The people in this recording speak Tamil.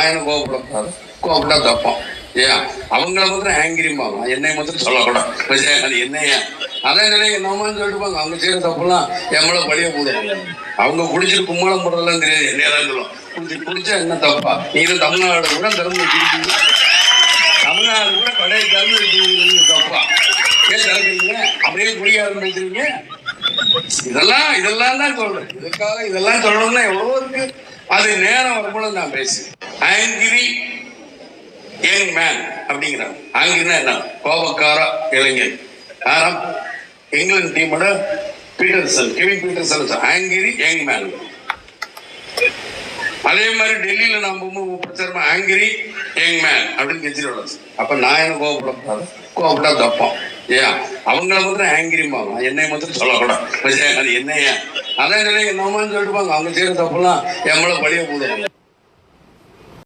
நான் என்ன கோவப்படக்கூடாது, கோவப்பட்டா தப்போம். ஏன் அவங்கள மாத்திரம் ஆங்கிரிம்பாங்க, என்னை மாத்திரம் சொல்லக்கூடாது. அது என்னையா அதான் நிலைய நம்மன்னு சொல்லிட்டுப்பாங்க. அவங்க செய்யற தப்புலாம் எம்மள பழிய போடுவாங்க. அவங்க குடிச்சிட்டு கும்மாளம் போடுறதெல்லாம் தெரியாது, என்னையதான் சொல்லுவோம். குடிச்சா என்ன தப்பா? நீங்க தமிழ்நாடு கூட திறந்து வச்சிருக்கீங்க, தமிழ்நாடு கூட கடையை திறந்து வச்சிருக்கீங்க, தப்பா? ஏன் திறக்கிறீங்க? அப்படியே குடிய ஆரம்பிச்சிருக்கீங்க. இதெல்லாம் தான் சொல்றேன். இதுக்காக இதெல்லாம் சொல்லணும்னா எவ்வளவோ இருக்கு. அது நேரம் வரும்போது நான் பேசுறேன். ஆங்கிரி யங் மேன் அப்படிங்கிறாங்க. ஆங்கிரினா என்ன? கோபக்கார இளைஞன். யாரும் இங்கிலாந்து டீமோட Pietersen, Kevin Pietersen angry young man. அதே மாதிரி டெல்லியில நான் பிரச்சாரம் ஆங்கிரி யங் மேன் அப்படின்னு கெஜ்ரிவால். அப்ப நான் என்ன கோவப்படக்கூடாது, கோவப்பட்டா தப்போம். ஏன் அவங்கள மாத்திரம் ஆங்கிரிம்பாங்க, என்னை மாத்திரம் சொல்லக்கூடாது. அது என்னையா அதான் நிலைய நம்மன்னு சொல்லிட்டுப்பாங்க. அவங்க செய்யற தப்புலாம் எம்மள பழிய போடுவாங்க.